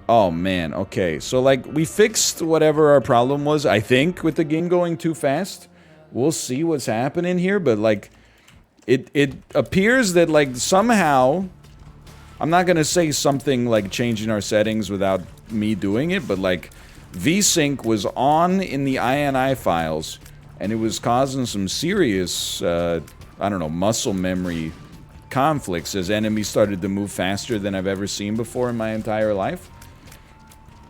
Oh, man. Okay. So, like, we fixed whatever our problem was, I think, with the game going too fast. We'll see what's happening here, but, like, it appears that, like, somehow... I'm not gonna say something like changing our settings without me doing it, but, like, VSync was on in the INI files, and it was causing some serious, I don't know, muscle memory conflicts as enemies started to move faster than I've ever seen before in my entire life.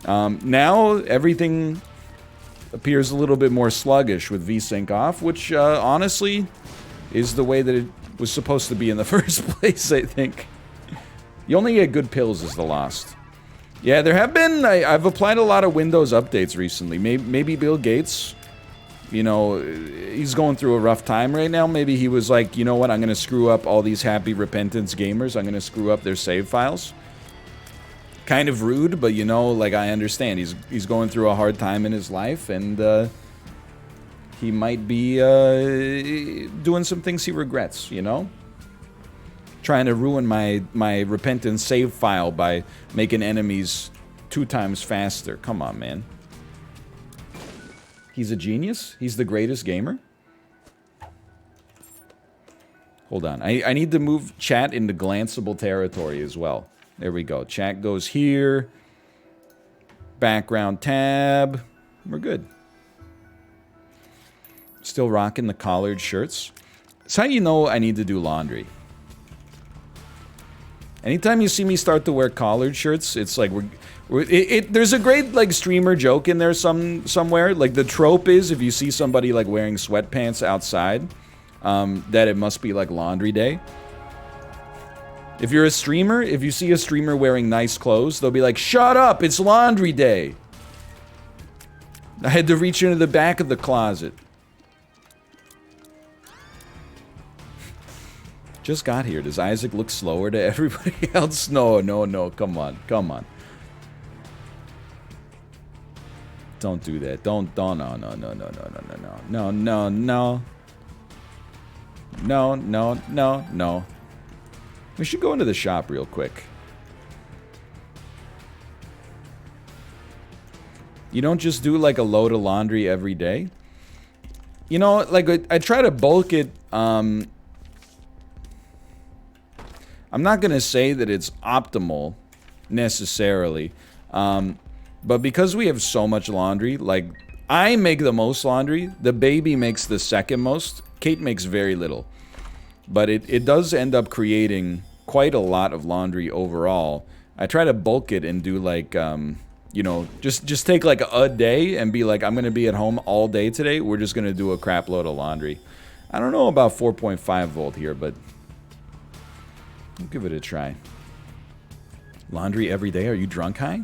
Now, everything appears a little bit more sluggish with VSync off, which, honestly, is the way that it was supposed to be in the first place, I think. You only get good pills is the Lost. Yeah, there have been... I've applied a lot of Windows updates recently. Maybe Bill Gates, you know, he's going through a rough time right now. Maybe he was like, you know what, I'm going to screw up all these happy repentance gamers. I'm going to screw up their save files. Kind of rude, but, you know, like, I understand. He's going through a hard time in his life, and he might be doing some things he regrets, you know? Trying to ruin my repentance save file by making enemies 2 times faster. Come on, man. He's a genius? He's the greatest gamer? Hold on. I need to move chat into glanceable territory as well. There we go. Chat goes here. Background tab. We're good. Still rocking the collared shirts. That's how you know I need to do laundry. Anytime you see me start to wear collared shirts, it's like there's a great, like, streamer joke in there somewhere. Like, the trope is if you see somebody, like, wearing sweatpants outside, that it must be, like, laundry day. If you're a streamer, if you see a streamer wearing nice clothes, they'll be like, shut up, it's laundry day. I had to reach into the back of the closet. Just got here. Does Isaac look slower to everybody else? No, come on. Don't do that. Don't, no. We should go into the shop real quick. You don't just do, like, a load of laundry every day? You know, like, I try to bulk it, I'm not gonna say that it's optimal, necessarily, but because we have so much laundry, like, I make the most laundry, the baby makes the second most, Kate makes very little. But it does end up creating quite a lot of laundry overall. I try to bulk it and do, like, you know, just take, like, a day and be like, I'm gonna be at home all day today, we're just gonna do a crap load of laundry. I don't know about 4.5 volt here, but... I'll give it a try. Laundry every day? Are you drunk high?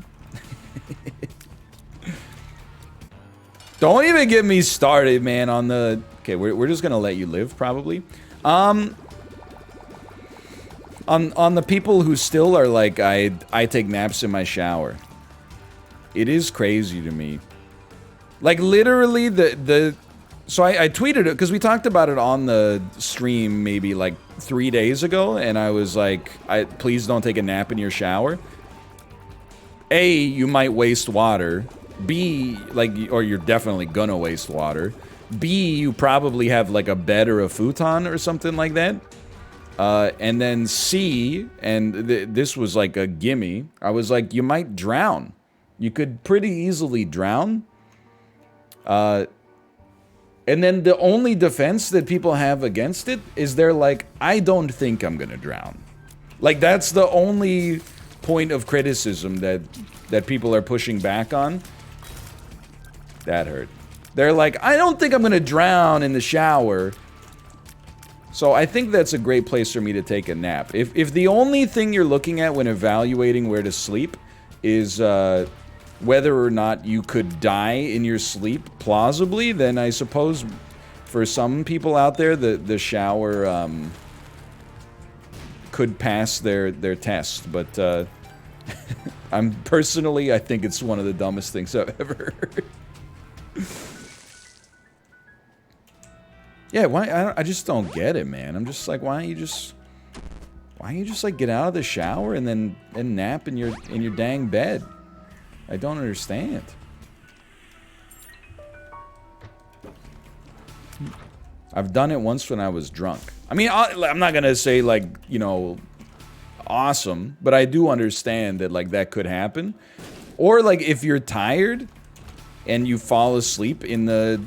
Don't even get me started, man, on the... Okay, we're just gonna let you live, probably. On the people who still are like, I take naps in my shower. It is crazy to me. Like, literally, so I tweeted it, because we talked about it on the stream maybe, like, 3 days ago, and I was like, please don't take a nap in your shower. A, you might waste water. B, like, or you're definitely gonna waste water. B, you probably have, like, a bed or a futon or something like that. And then C, and this was like a gimme, I was like, you might drown. You could pretty easily drown. And then the only defense that people have against it is they're like, I don't think I'm gonna drown. Like, that's the only point of criticism that people are pushing back on. That hurt. They're like, I don't think I'm gonna drown in the shower. So I think that's a great place for me to take a nap. If the only thing you're looking at when evaluating where to sleep is whether or not you could die in your sleep plausibly, then I suppose for some people out there, the shower could pass their test. But I think it's one of the dumbest things I've ever heard. Yeah, why? I just don't get it, man. I'm just like, why don't you just like get out of the shower and then nap in your dang bed? I don't understand. I've done it once when I was drunk. I mean, I'm not gonna say, like, you know, awesome, but I do understand that, like, that could happen. Or, like, if you're tired and you fall asleep in the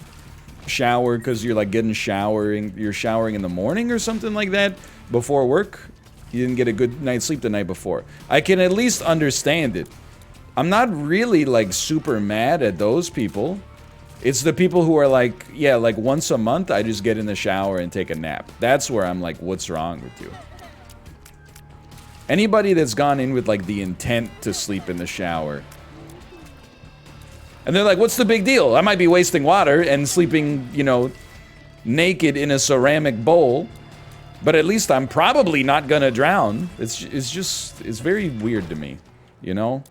shower because you're, like, you're showering in the morning or something like that before work, you didn't get a good night's sleep the night before. I can at least understand it. I'm not really, like, super mad at those people. It's the people who are like, yeah, like once a month I just get in the shower and take a nap. That's where I'm like, what's wrong with you? Anybody that's gone in with like the intent to sleep in the shower. And they're like, what's the big deal? I might be wasting water and sleeping, you know, naked in a ceramic bowl. But at least I'm probably not gonna drown. It's very weird to me, you know?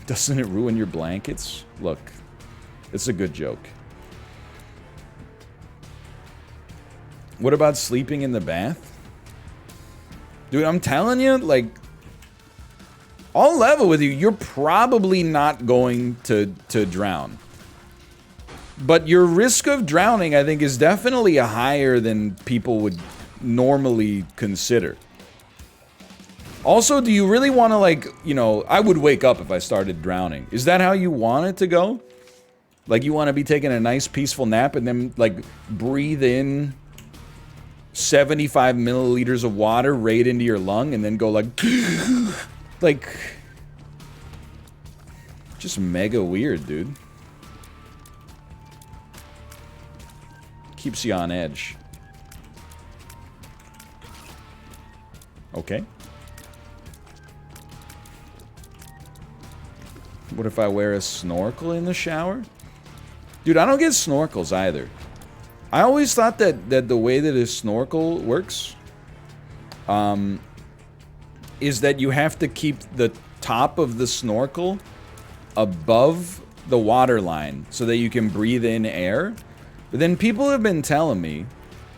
Doesn't it ruin your blankets? Look. It's a good joke. What about sleeping in the bath? Dude, I'm telling you, like, I'll level with you. You're probably not going to drown. But your risk of drowning, I think, is definitely higher than people would normally consider. Also, do you really want to, like, you know, I would wake up if I started drowning. Is that how you want it to go? Like, you want to be taking a nice peaceful nap and then, like, breathe in 75 milliliters of water right into your lung and then go, like, like, just mega weird, dude. Keeps you on edge. Okay. What if I wear a snorkel in the shower? Dude, I don't get snorkels either. I always thought that the way that a snorkel works is that you have to keep the top of the snorkel above the water line so that you can breathe in air. But then people have been telling me,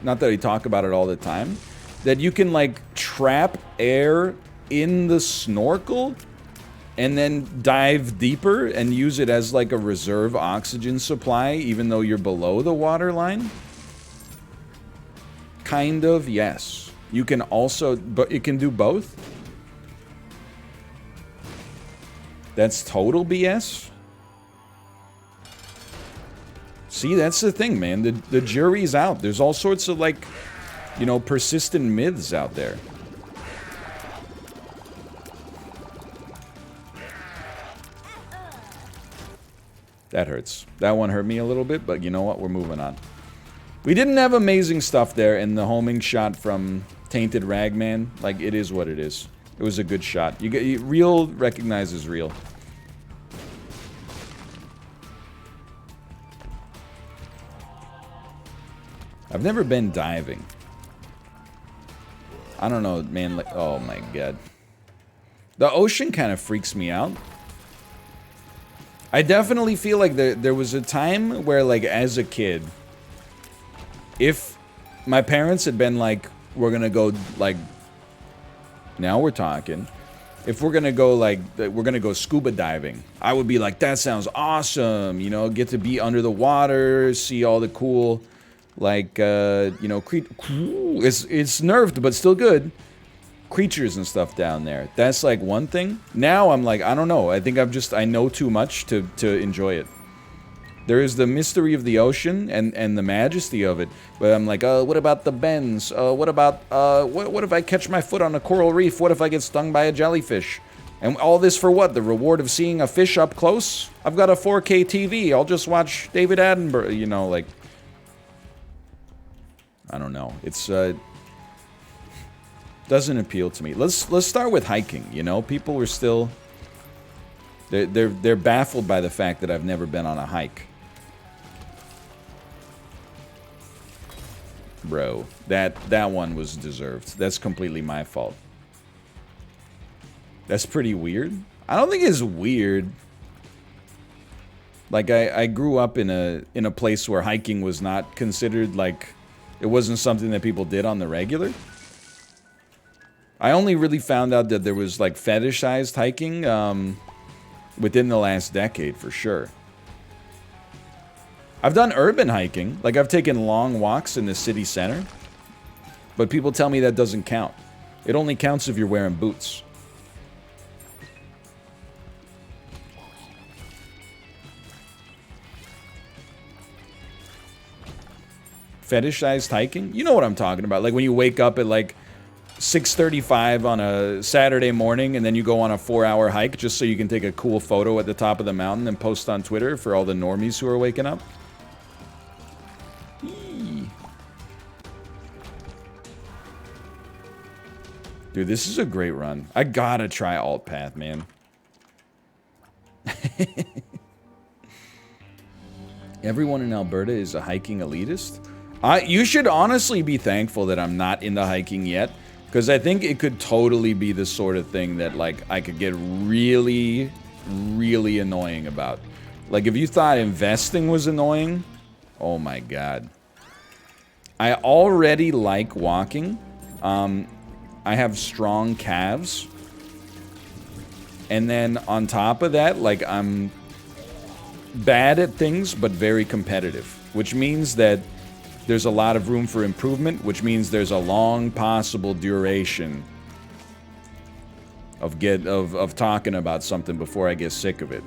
not that I talk about it all the time, that you can, like, trap air in the snorkel and then dive deeper and use it as like a reserve oxygen supply even though you're below the water line? Kind of, yes. You can also, but it can do both? That's total BS? See, that's the thing, man. The jury's out. There's all sorts of, like, you know, persistent myths out there. That hurts. That one hurt me a little bit, but you know what? We're moving on. We didn't have amazing stuff there, and the homing shot from Tainted Ragman, like, it is what it is. It was a good shot. Real recognizes real. I've never been diving. I don't know, man. Like, oh my god. The ocean kind of freaks me out. I definitely feel like there was a time where, like, as a kid, if my parents had been like, we're gonna go, like, now we're talking, if we're gonna go, like, we're gonna go scuba diving, I would be like, that sounds awesome, you know, get to be under the water, see all the cool, like, you know, it's nerfed, but still good. Creatures and stuff down there. That's like one thing. Now I'm like, I don't know. I think I know too much to enjoy it. There is the mystery of the ocean and the majesty of it. But I'm like, what about the bends? What about, what if I catch my foot on a coral reef? What if I get stung by a jellyfish? And all this for what? The reward of seeing a fish up close? I've got a 4K TV. I'll just watch David Attenborough, you know, like, I don't know. It's, doesn't appeal to me. Let's start with hiking, you know? People are still they're baffled by the fact that I've never been on a hike. Bro, that one was deserved. That's completely my fault. That's pretty weird. I don't think it's weird. Like, I grew up in a place where hiking was not considered, like, it wasn't something that people did on the regular. I only really found out that there was, like, fetishized hiking within the last decade, for sure. I've done urban hiking. Like, I've taken long walks in the city center. But people tell me that doesn't count. It only counts if you're wearing boots. Fetishized hiking? You know what I'm talking about. Like when you wake up at like 6:35 on a Saturday morning and then you go on a 4-hour hike just so you can take a cool photo at the top of the mountain and post on Twitter for all the normies who are waking up. Eee. Dude, this is a great run. I gotta try Alt Path, man. Everyone in Alberta is a hiking elitist? You should honestly be thankful that I'm not into hiking yet, because I think it could totally be the sort of thing that, like, I could get really, really annoying about. Like, if you thought investing was annoying, oh my god. I already like walking. I have strong calves. And then on top of that, like, I'm bad at things, but very competitive, which means that there's a lot of room for improvement, which means there's a long possible duration of talking about something before I get sick of it.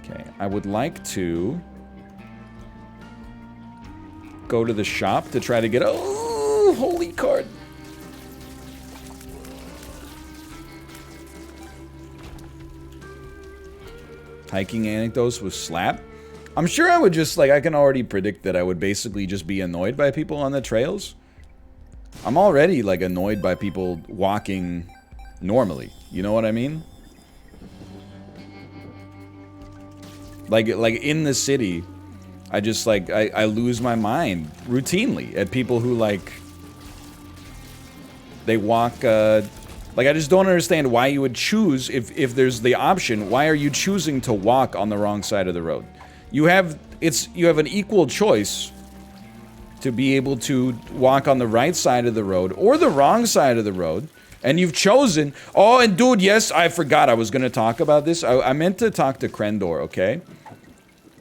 Okay, I would like to go to the shop to try to get... Oh, holy card. Hiking anecdotes with Slap. I'm sure I would just, like, I can already predict that I would basically just be annoyed by people on the trails. I'm already, like, annoyed by people walking normally. You know what I mean? Like in the city, I just, like, I lose my mind routinely at people who, like, they walk, like, I just don't understand why you would choose, if there's the option, why are you choosing to walk on the wrong side of the road? You have an equal choice to be able to walk on the right side of the road or the wrong side of the road, and you've chosen... Oh, and dude, yes, I forgot I was going to talk about this. I meant to talk to Krendor, okay?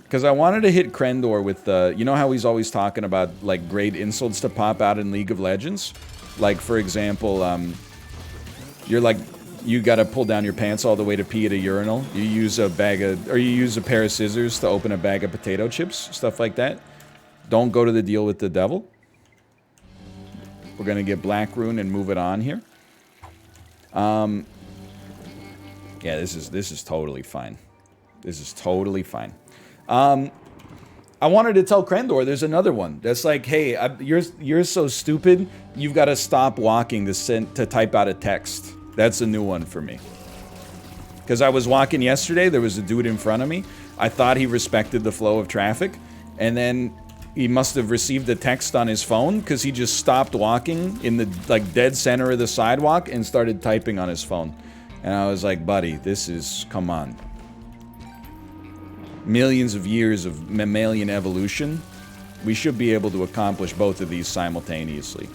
Because I wanted to hit Krendor with, you know how he's always talking about, like, great insults to pop out in League of Legends? Like, for example, you're like... You gotta pull down your pants all the way to pee at a urinal. You use a pair of scissors to open a bag of potato chips, stuff like that. Don't go to the deal with the devil. We're gonna get Black Rune and move it on here. Yeah, this is totally fine. This is totally fine. I wanted to tell Krendor there's another one that's like, hey, you're so stupid. You've got to stop walking to type out a text. That's a new one for me. Because I was walking yesterday, there was a dude in front of me. I thought he respected the flow of traffic, and then he must have received a text on his phone because he just stopped walking in the, like, dead center of the sidewalk and started typing on his phone. And I was like, buddy, this is... come on. Millions of years of mammalian evolution. We should be able to accomplish both of these simultaneously.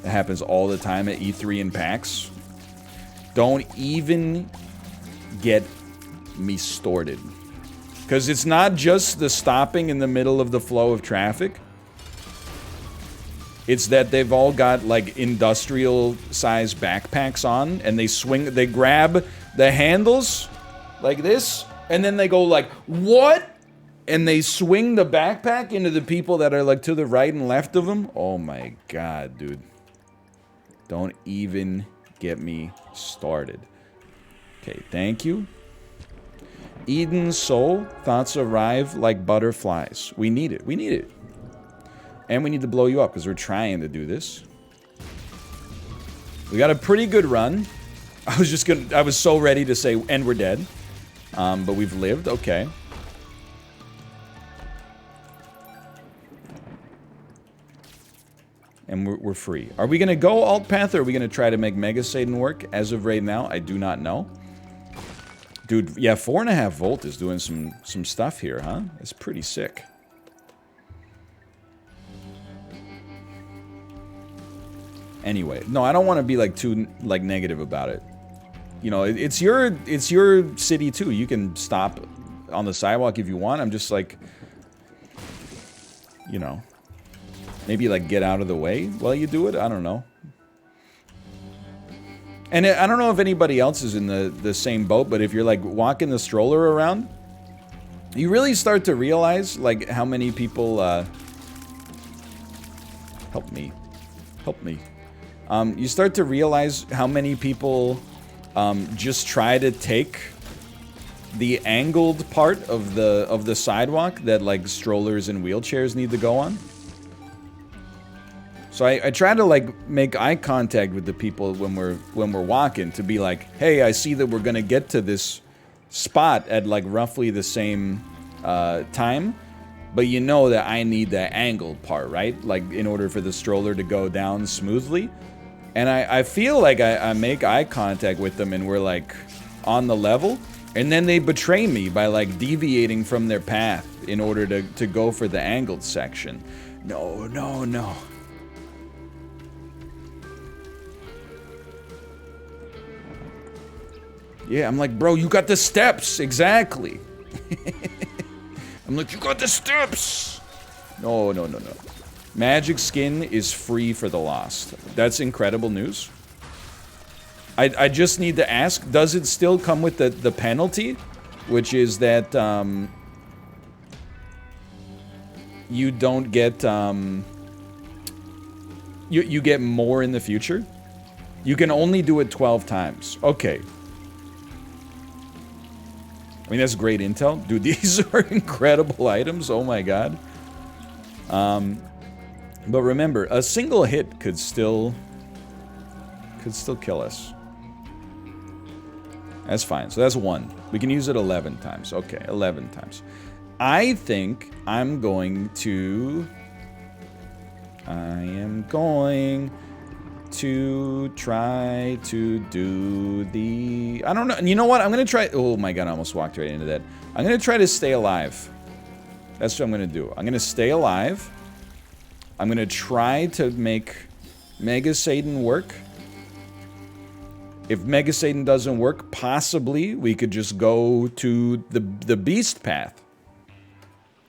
It happens all the time at E3 and PAX. Don't even get me started. Because it's not just the stopping in the middle of the flow of traffic. It's that they've all got, like, industrial-sized backpacks on, and they grab the handles like this, and then they go like, what? And they swing the backpack into the people that are, like, to the right and left of them. Oh my god, dude. Don't even get me started. Okay, thank you. Eden's soul, thoughts arrive like butterflies. We need it. We need it. And we need to blow you up because we're trying to do this. We got a pretty good run. I was so ready to say, and we're dead. But we've lived. Okay. And we're free. Are we going to go alt path, or are we going to try to make Mega Satan work? As of right now, I do not know. Dude, yeah, 4.5 volt is doing some stuff here, huh? It's pretty sick. Anyway, no, I don't want to be like too like negative about it. You know, it's your city too. You can stop on the sidewalk if you want. I'm just like, you know, maybe like get out of the way while you do it. I don't know. And I don't know if anybody else is in the same boat, but if you're like walking the stroller around, you really start to realize like how many people help me. You start to realize how many people just try to take the angled part of the sidewalk that like strollers and wheelchairs need to go on. So I try to like make eye contact with the people when we're walking to be like, hey, I see that we're gonna get to this spot at like roughly the same time, but you know that I need the angled part, right? Like in order for the stroller to go down smoothly. And I feel like I make eye contact with them and we're like on the level, and then they betray me by like deviating from their path in order to go for the angled section. No. Yeah, I'm like, bro, you got the steps, exactly. I'm like, you got the steps. No. Magic skin is free for the lost. That's incredible news. I just need to ask, does it still come with the penalty? Which is that you don't get you get more in the future? You can only do it 12 times. Okay. I mean, that's great intel. Dude, these are incredible items. Oh my god. But remember, a single hit could still kill us. That's fine. So that's 1. We can use it 11 times. Okay, 11 times. I think I am going to try to do the... I don't know. You know what? I'm going to try... Oh my god, I almost walked right into that. I'm going to try to stay alive. That's what I'm going to do. I'm going to stay alive. I'm going to try to make Mega Satan work. If Mega Satan doesn't work, possibly we could just go to the Beast path.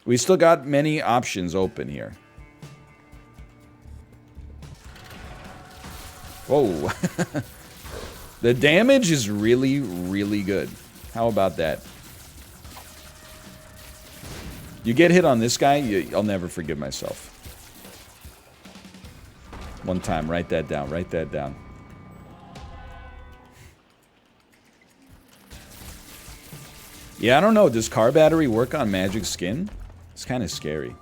We still got many options open here. Whoa. The damage is really, really good. How about that? You get hit on this guy, I'll never forgive myself. One time, write that down, write that down. Yeah, I don't know, does car battery work on magic skin? It's kind of scary.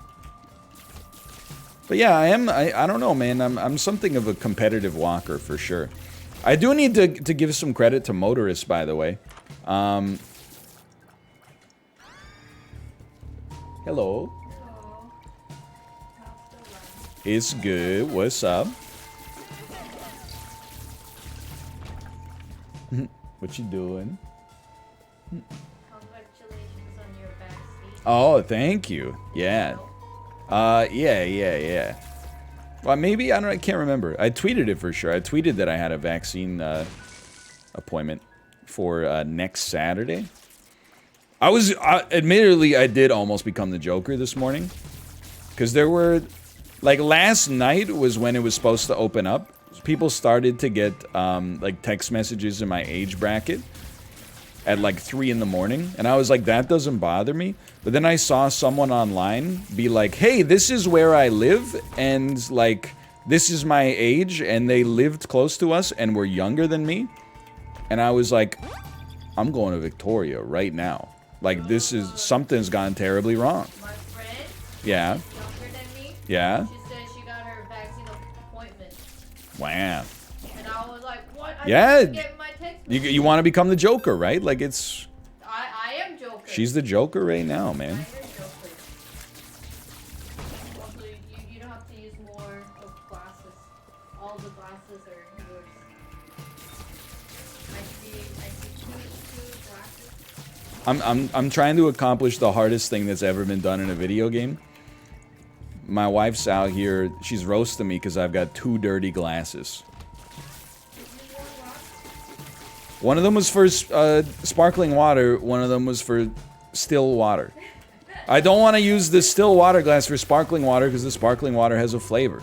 But yeah, I don't know, man. I'm something of a competitive walker for sure. I do need to give some credit to motorists, by the way. Hello. Hello. It's good. What's up? What you doing? Congratulations on your vaccine. Oh, thank you. Yeah. Yeah. Well, maybe, I can't remember. I tweeted it for sure. I tweeted that I had a vaccine appointment for next Saturday. Admittedly, I did almost become the Joker this morning. Because there were, like last night was when it was supposed to open up. People started to get like text messages in my age bracket at like 3 in the morning. And I was like, that doesn't bother me. But then I saw someone online be like, hey, this is where I live. And like, this is my age. And they lived close to us and were younger than me. And I was like, I'm going to Victoria right now. Like, this is, something's gone terribly wrong. My friend, Yeah. she's younger than me. Yeah. She said she got her vaccine appointment. Wow. And I was like, what? I Yeah. didn't get my text message. You want to become the Joker, right? Like, it's... I am Joker. She's the Joker right now, man. I am Joker. Also, you don't have to use more of glasses. All the glasses are yours. I see two glasses. I'm trying to accomplish the hardest thing that's ever been done in a video game. my wife's out here. She's roasting me because I've got 2 dirty glasses. One of them was for sparkling water. One of them was for still water. I don't want to use the still water glass for sparkling water because the sparkling water has a flavor.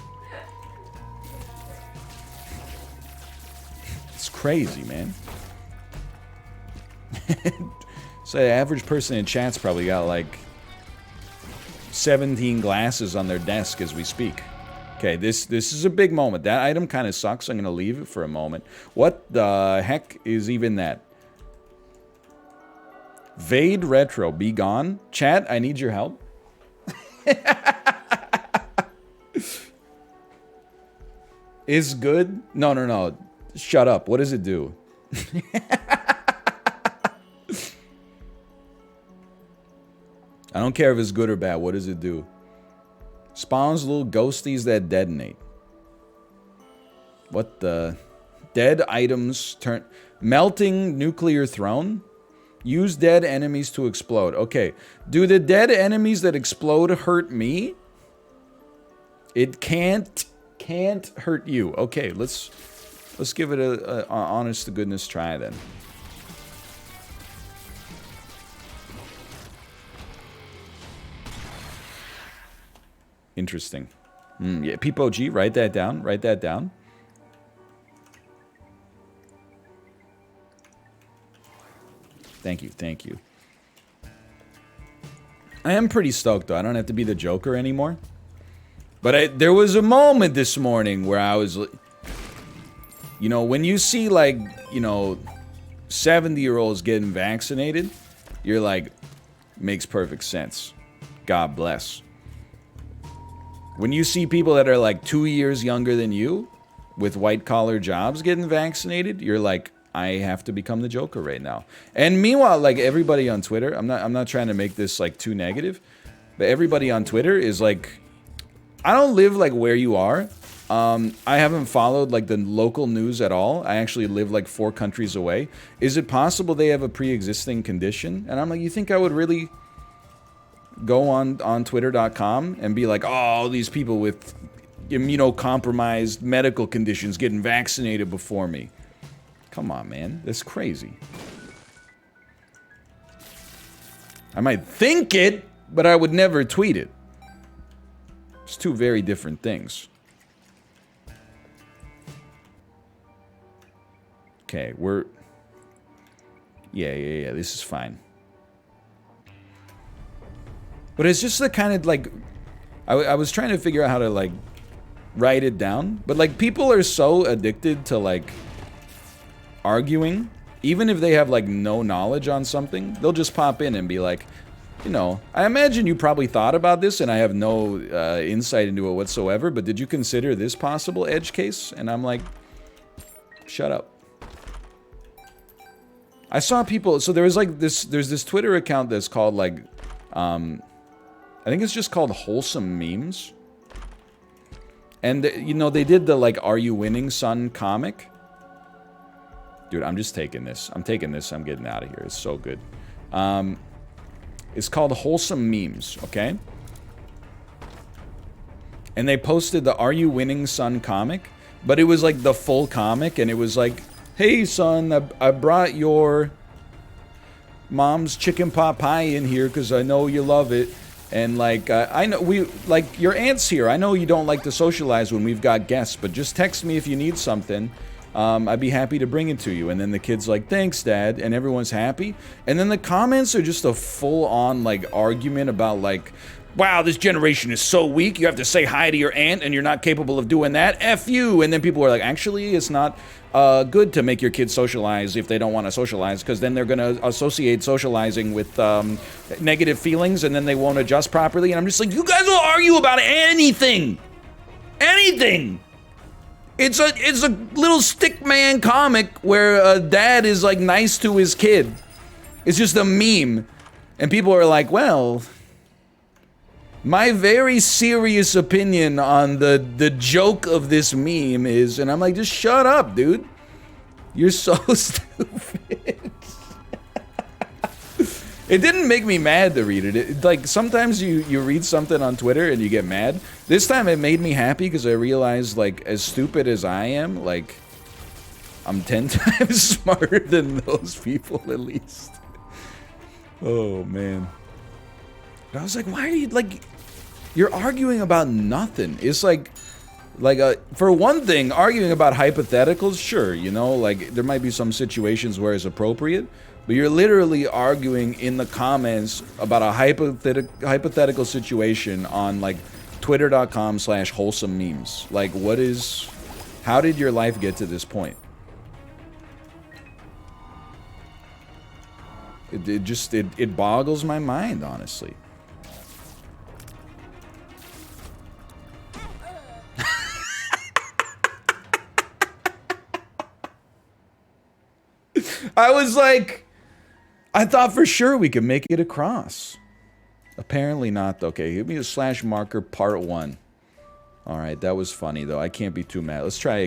It's crazy, man. So the average person in chat's probably got like 17 glasses on their desk as we speak. Okay, this is a big moment. That item kind of sucks. I'm going to leave it for a moment. What the heck is even that? Vade Retro, be gone. Chat, I need your help. Is good? No. Shut up. What does it do? I don't care if it's good or bad. What does it do? Spawns little ghosties that detonate. What the? Dead items turn... Melting nuclear throne? Use dead enemies to explode. Okay. Do the dead enemies that explode hurt me? It can't hurt you. Okay, let's give it a honest to goodness try then. Interesting. Yeah, Peepo G, write that down. Write that down. Thank you, thank you. I am pretty stoked, though. I don't have to be the Joker anymore. But there was a moment this morning where I was... You know, when you see, like, you know, 70-year-olds getting vaccinated, you're like, makes perfect sense. God bless. When you see people that are like 2 years younger than you with white-collar jobs getting vaccinated, you're like, I have to become the Joker right now. And meanwhile, like everybody on Twitter, I'm not trying to make this like too negative, but everybody on Twitter is like, I don't live like where you are. I haven't followed like the local news at all. I actually live like 4 countries away. Is it possible they have a pre-existing condition? And I'm like, you think I would really go on twitter.com and be like, oh, all these people with immunocompromised medical conditions getting vaccinated before me? Come on, man. That's crazy. I might think it, but I would never tweet it. It's 2 very different things. Okay, we're... Yeah, this is fine. But it's just the kind of, like... I was trying to figure out how to, like, write it down. But, like, people are so addicted to, like, arguing. Even if they have, like, no knowledge on something, they'll just pop in and be like, you know, I imagine you probably thought about this, and I have no insight into it whatsoever, but did you consider this possible edge case? And I'm like, shut up. I saw people... So there was, like, there's this Twitter account that's called, like... I think it's just called Wholesome Memes. And, you know, they did the, like, Are You Winning, Son comic. Dude, I'm just taking this. I'm taking this. I'm getting out of here. It's so good. It's called Wholesome Memes, okay? And they posted the Are You Winning, Son comic. But it was, like, the full comic. And it was like, hey, son, I brought your mom's chicken pot pie in here because I know you love it. And, like, I know your aunt's here. I know you don't like to socialize when we've got guests, but just text me if you need something. I'd be happy to bring it to you. And then the kid's like, thanks, Dad. And everyone's happy. And then the comments are just a full-on, like, argument about, like, wow, this generation is so weak. You have to say hi to your aunt and you're not capable of doing that. F you. And then people are like, actually, it's not good to make your kids socialize if they don't want to socialize, because then they're going to associate socializing with negative feelings and then they won't adjust properly. And I'm just like, you guys will argue about anything. Anything. It's a little stick man comic where a dad is, like, nice to his kid. It's just a meme. And people are like, well... My very serious opinion on the joke of this meme is, and I'm like, just shut up, dude. You're so stupid. It didn't make me mad to read it. Like, sometimes you read something on Twitter and you get mad. This time it made me happy because I realized, like, as stupid as I am, like, I'm 10 times smarter than those people, at least. Oh, man. But I was like, why are you, like, you're arguing about nothing. It's like, for one thing, arguing about hypotheticals, sure, you know, like, there might be some situations where it's appropriate. But you're literally arguing in the comments about a hypothetical situation on, like, twitter.com/wholesome memes. Like, what is... How did your life get to this point? It boggles my mind, honestly. I was like... I thought for sure we could make it across. Apparently not. Okay, give me a /marker part 1. Alright, that was funny though. I can't be too mad. Let's try